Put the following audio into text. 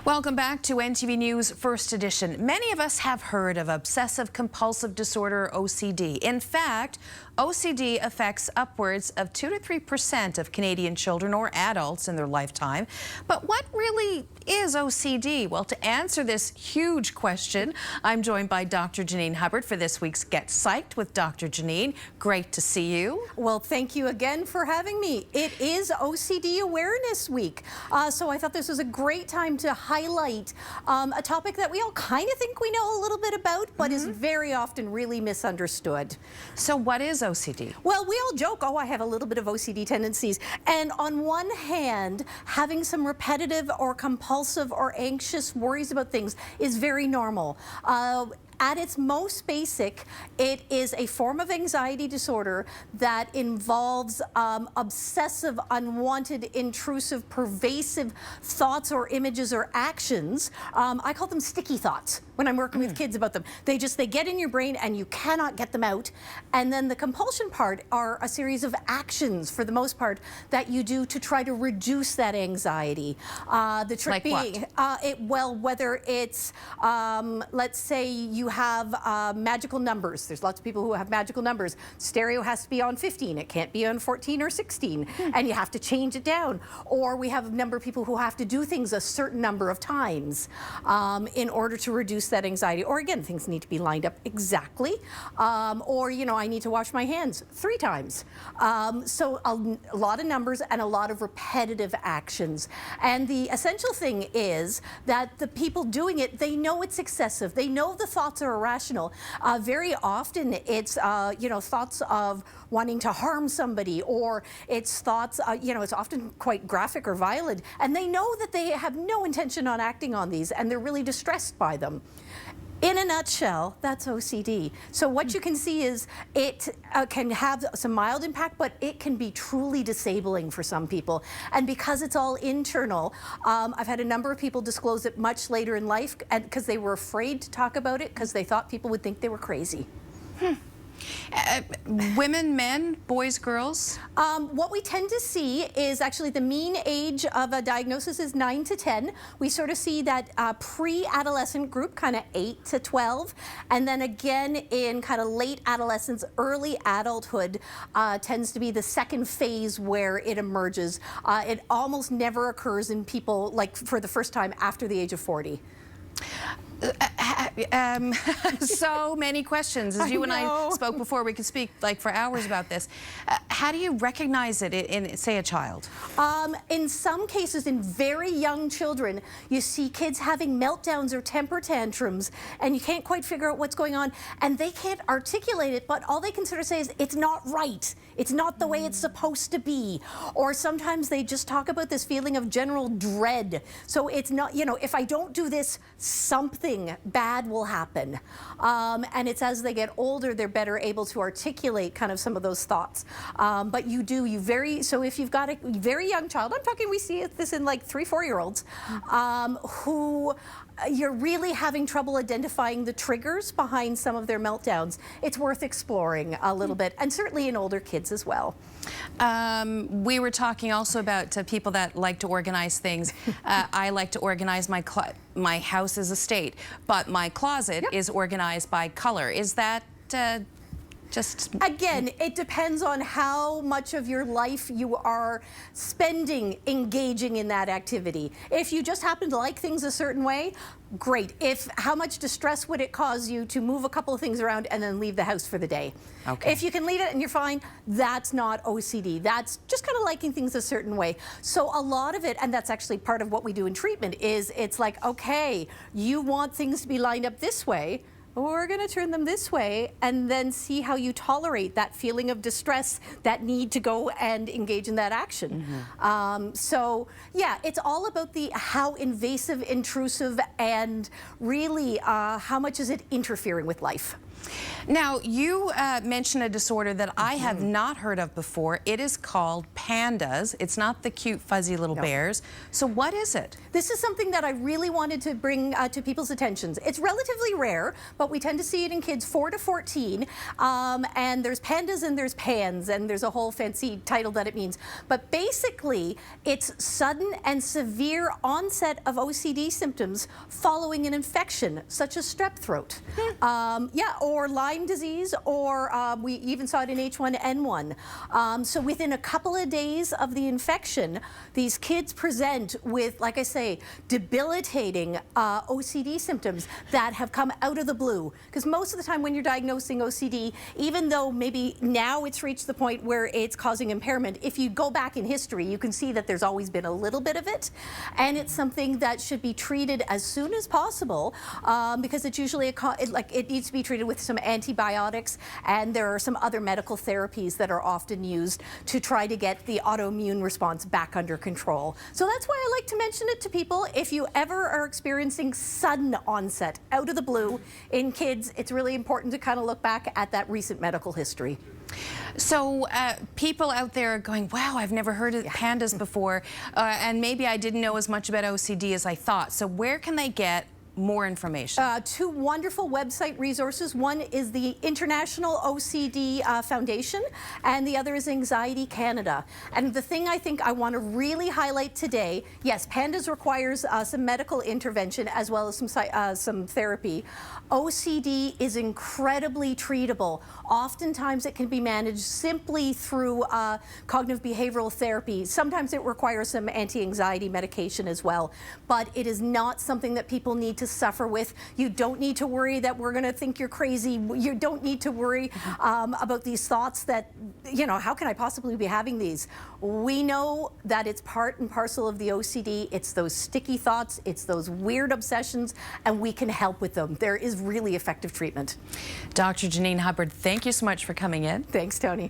Welcome back to NTV News First Edition. Many of us have heard of obsessive compulsive disorder, OCD. In fact, OCD affects upwards of 2 to 3% of Canadian children or adults in their lifetime. But what really is OCD? Well, to answer this huge question, I'm joined by Dr. Janine Hubbard for this week's Get Psyched with Dr. Janine. Great to see you. Well, thank you again for having me. It is OCD Awareness Week, so I thought this was a great time to highlight a topic that we all kind of think we know a little bit about, but is very often really misunderstood. So what is OCD? Well, we all joke, oh, I have a little bit of OCD tendencies. And on one hand, having some repetitive or compulsive or anxious worries about things is very normal. At its most basic, it is a form of anxiety disorder that involves obsessive, unwanted, intrusive, pervasive thoughts or images or actions. I call them sticky thoughts when I'm working with kids about them. They get in your brain and you cannot get them out. And then the compulsion part are a series of actions, for the most part, that you do to try to reduce that anxiety. The trick being, well, whether it's, let's say you have magical numbers. There's lots of people who have magical numbers. Stereo has to be on 15. It can't be on 14 or 16. And you have to change it down. Or we have a number of people who have to do things a certain number of times in order to reduce that anxiety. Or again, things need to be lined up exactly. Or, you know, I need to wash my hands 3 times. So a lot of numbers and a lot of repetitive actions. And the essential thing is that the people doing it, they know it's excessive. They know the thoughts are irrational. Very often it's, you know, thoughts of wanting to harm somebody, or it's thoughts, you know, it's often quite graphic or violent, and they know that they have no intention on acting on these, and they're really distressed by them. In a nutshell, that's OCD. So what you can see is it can have some mild impact, but it can be truly disabling for some people. And because it's all internal, I've had a number of people disclose it much later in life because they were afraid to talk about it because they thought people would think they were crazy. Women, men, boys, girls? What we tend to see is actually the mean age of a diagnosis is 9 to 10. We sort of see that pre-adolescent group, kind of 8 to 12. And then again in kind of late adolescence, early adulthood tends to be the second phase where it emerges. It almost never occurs in people like for the first time after the age of 40. So many questions. As you and I spoke before, we could speak like for hours about this. How do you recognize it in, say, a child? In some cases, in very young children, you see kids having meltdowns or temper tantrums, and you can't quite figure out what's going on, and they can't articulate it, but all they can sort of say is, it's not right. It's not the way it's supposed to be. Or sometimes they just talk about this feeling of general dread. So it's not, you know, if I don't do this, something bad will happen. And it's as they get older, they're better able to articulate kind of some of those thoughts. But so if you've got a very young child, I'm talking, we see this in like 3, 4-year-olds, who you're really having trouble identifying the triggers behind some of their meltdowns, it's worth exploring a little bit, and certainly in older kids as well. We were talking also about people that like to organize things. I like to organize my house as a state, but my closet is organized by color. Is that just... Again, it depends on how much of your life you are spending engaging in that activity. If you just happen to like things a certain way, great. How much distress would it cause you to move a couple of things around and then leave the house for the day? Okay. If you can leave it and you're fine, that's not OCD. That's just kind of liking things a certain way. So a lot of it, and that's actually part of what we do in treatment, is it's like, okay, you want things to be lined up this way, we're going to turn them this way, and then see how you tolerate that feeling of distress, that need to go and engage in that action. So yeah, it's all about how invasive, intrusive, and really how much is it interfering with life. Now, you mentioned a disorder that I have not heard of before. It is called pandas. It's not the cute, fuzzy little bears. So what is it? This is something that I really wanted to bring to people's attentions. It's relatively rare, but we tend to see it in kids 4 to 14. And there's pandas and there's pans, and there's a whole fancy title that it means. But basically, it's sudden and severe onset of OCD symptoms following an infection, such as strep throat. Or Lyme disease, or we even saw it in H1N1. So within a couple of days of the infection, these kids present with, like I say, debilitating OCD symptoms that have come out of the blue. Because most of the time when you're diagnosing OCD, even though maybe now it's reached the point where it's causing impairment, if you go back in history, you can see that there's always been a little bit of it. And it's something that should be treated as soon as possible, because it's usually it needs to be treated with some antibiotics, and there are some other medical therapies that are often used to try to get the autoimmune response back under control. So that's why I like to mention it to people. If you ever are experiencing sudden onset out of the blue in kids, it's really important to kind of look back at that recent medical history. So people out there are going, wow, I've never heard of pandas before, and maybe I didn't know as much about OCD as I thought. So where can they get more information? Two wonderful website resources. One is the International OCD Foundation, and the other is Anxiety Canada. And the thing I think I want to really highlight today, yes, pandas requires some medical intervention as well as some therapy. OCD is incredibly treatable. Oftentimes it can be managed simply through cognitive behavioral therapy. Sometimes it requires some anti-anxiety medication as well, but it is not something that people need to suffer with. You don't need to worry that we're going to think you're crazy. You don't need to worry about these thoughts that, you know, how can I possibly be having these? We know that it's part and parcel of the OCD. It's those sticky thoughts, it's those weird obsessions, and we can help with them. There is really effective treatment. Dr. Janine Hubbard, thank you so much for coming in. Thanks, Tony.